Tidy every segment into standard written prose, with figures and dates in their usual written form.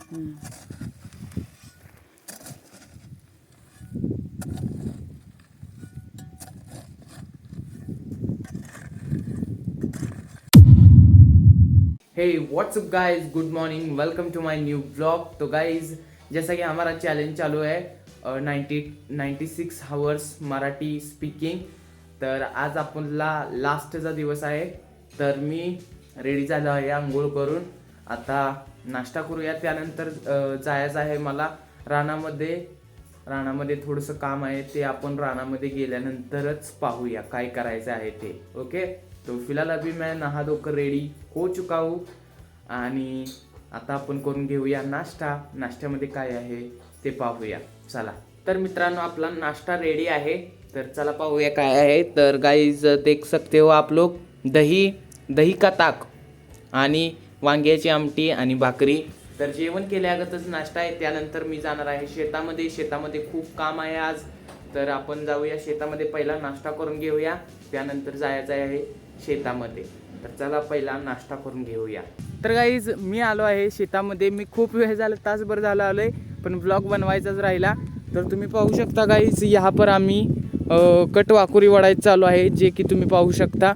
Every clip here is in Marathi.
हे what's up guys, good morning, welcome to my new blog. तो गाइज, जैसा कि हमारा चॅलेंज चालू आहे 96 हावर्स मराठी स्पीकिंग। तर आज आपला लास्टचा दिवस आहे। तर मी रेडी झालो आहे आंघोळ करून। आता नाश्ता करूया, त्यानंतर जायचं आहे मला रानामध्ये थोडंसं काम आहे, ते आपण रानामध्ये गेल्यानंतरच पाहूया काय करायचं आहे ते। ओके, तो फिलहाल अभी मैं नहा धोकर रेडी हो चुका हूँ आणि आता आपण करून घेऊया नाश्ता। नाश्त्यामध्ये काय आहे ते पाहूया, चला। तर मित्रांनो, आपला नाश्ता रेडी आहे, तर चला पाहूया काय आहे। तर गाइस, देख सकते हो आप लोग, दही का ताक आणि वांग्याची आमटी आणि भाकरी। तर जेवण केल्यागतच नाश्ता आहे। त्यानंतर मी जाणार आहे शेतामध्ये खूप काम आहे आज। तर आपण जाऊया शेतामध्ये, पहिला नाश्ता करून घेऊया, त्यानंतर जायचं आहे शेतामध्ये। तर चला पहिला नाश्ता करून घेऊया। तर गाईज, मी आलो आहे शेतामध्ये। मी खूप वेळ झाला, तासभर झाला आलोय, पण ब्लॉग बनवायचाच राहिला। तर तुम्ही पाहू शकता गाईज, यहाँ पर आम्ही कटवाकुरी वडायचं चालू आहे, जे की तुम्ही पाहू शकता।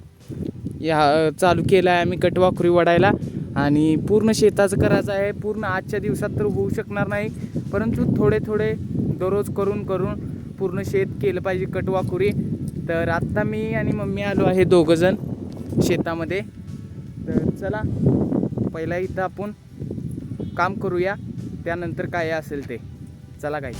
चालू केलं आहे आम्ही कटवाकुरी वडायला, आणि पूर्ण शेताचं करायचं आहे। पूर्ण आजच्या दिवसात तर होऊ शकणार नाही, परंतु थोडे थोडे दररोज करून पूर्ण शेत केलं पाहिजे कटवाकुरी। तर आत्ता मी आणि मम्मी आलो आहे, दोघंजण शेतामध्ये। तर चला पहिला इथं आपण काम करूया, त्यानंतर काय असेल ते, चला काय।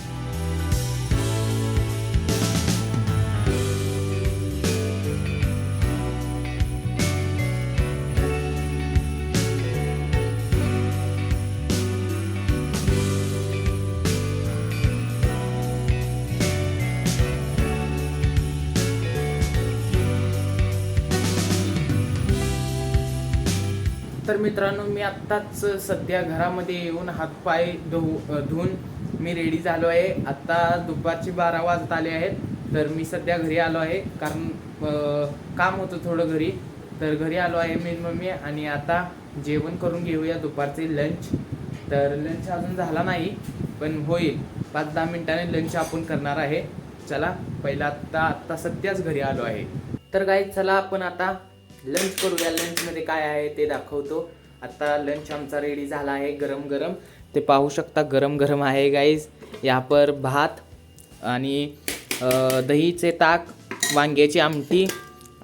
तर मित्रांनो, मी आत्ताच सध्या घरामध्ये येऊन हातपाय धुवून मी रेडी झालो आहे। आत्ता दुपारचे 12 वाजत आले आहेत। तर मी सध्या घरी आलो आहे, कारण काम होतं थोडं घरी। तर घरी आलो आहे मी मम्मी, आणि आता जेवण करून घेऊया दुपारचे लंच। तर लंच अजून झाला नाही, पण होईल 5-10 मिनिटांनी लंच आपण करणार आहे। चला पहिला आत्ता सध्याच घरी आलो आहे। तर गाईज, चला आपण आता लंच करूया। लंचमध्ये काय आहे ते दाखवतो। आता लंच आमचा रेडी झाला आहे, गरम गरम, ते पाहू शकता, गरम गरम आहे गाईज। यहाँ पर भात आणि दहीचे ताक, वांग्याची आमटी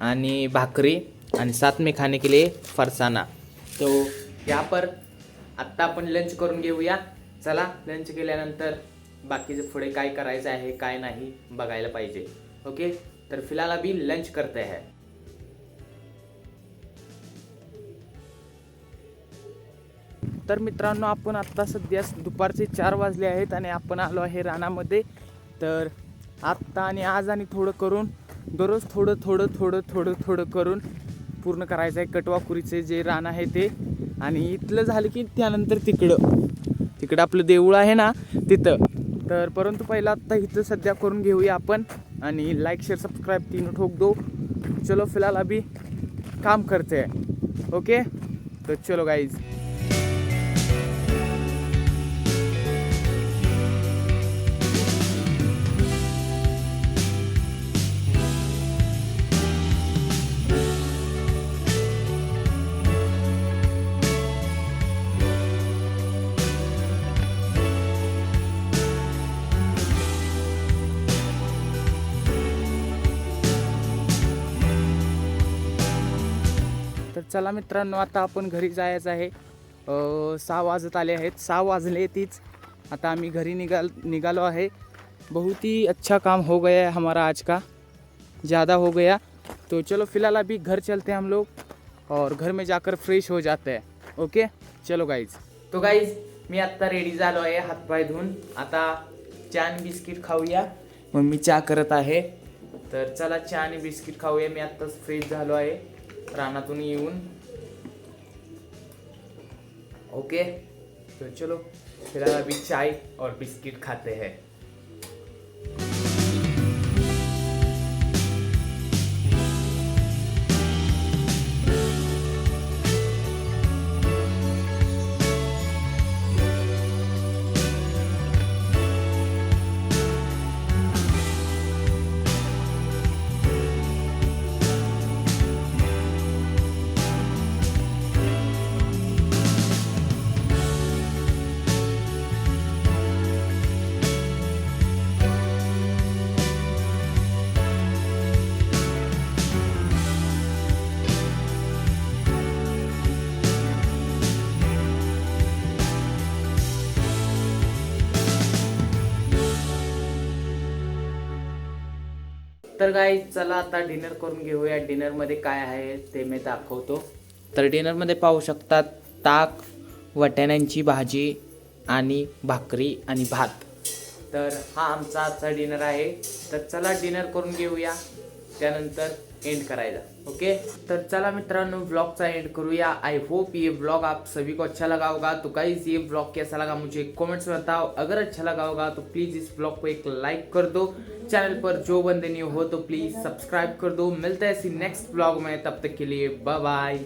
आणि भाकरी, आणि साथ में खाने के लिए फरसाना। तो यहाँ पर आत्ता आपण लंच करून घेऊया। चला, लंच केल्यानंतर बाकीचे पुढे काय करायचं आहे काय नाही बघायला पाहिजे। ओके, तर फिलहाल अभी लंच करते हैं। तर मित्रांनो, आपण आत्ता सध्या दुपारचे 4 वाजले आहेत, आणि आपण आलो आहे रानामध्ये। तर आत्ता आणि आज आणि थोडं करून दररोज थोडं करून पूर्ण करायचं आहे कटवाकुरीचे जे रान आहे ते। आणि इथलं झालं की त्यानंतर तिकडं आपलं देऊळ आहे ना, तिथं। तर परंतु पहिला आत्ता इथं सध्या करून घेऊया आपण, आणि लाईक शेअर सब्सक्राइब तीनों ठोक दो। चलो फिलहाल अभी काम करते हैं। ओके, तो चलो गाइज। तर चला मित्रांनो, आता आपण घरी जायचं आहे। 6 वाजत आले आहेत, 6 वाजले तीच। आता आम्ही घरी निघालो आहे। बहुत ही अच्छा काम हो गया है हमारा आज का, ज़्यादा हो गया। तो चलो फिलहाल अभी घर चलते हैं हम लोग, और घर में जाकर फ्रेश हो जाते हैं। ओके, चलो गाइज। तो गाइज, मी आत्ता रेडी झालो आहे हातपाय धुवून। आता चहा आणि बिस्किट खाऊया, मम्मी चहा करत आहे। तर चला चहा आणि बिस्किट खाऊया। मी आत्ताच फ्रेश झालो आहे रानातून येऊन। ओके, तो चलो फिलहाल अभी चाय और बिस्किट खाते हैं। तर गाईज चला आता डिनर करून घेऊया. डिनरमध्ये काय आहे ते मी दाखवतो. तर डिनरमध्ये पाहू शकतात ताक, वाटाण्यांची भाजी आणि भाकरी आणि भात. तर हा आमचा आजचा डिनर आहे. तर चला डिनर करून घेऊया, त्यानंतर एंड करायला. ओके, तर चला मित्रांनो व्लॉगचा एंड करूया. आई होप ये व्लॉग आप सभी को अच्छा लगा होगा. तो गाइस ये व्लॉग कैसा लगा मुझे कमेंट्स में बताओ. अगर अच्छा लगा होगा तो प्लीज़ इस व्लॉग को एक लाइक कर दो. चैनल पर जो बंदे नहीं हो तो प्लीज़ सब्सक्राइब कर दो. मिलते हैं इसी नेक्स्ट व्लॉग में, तब तक के लिए बाय बाय.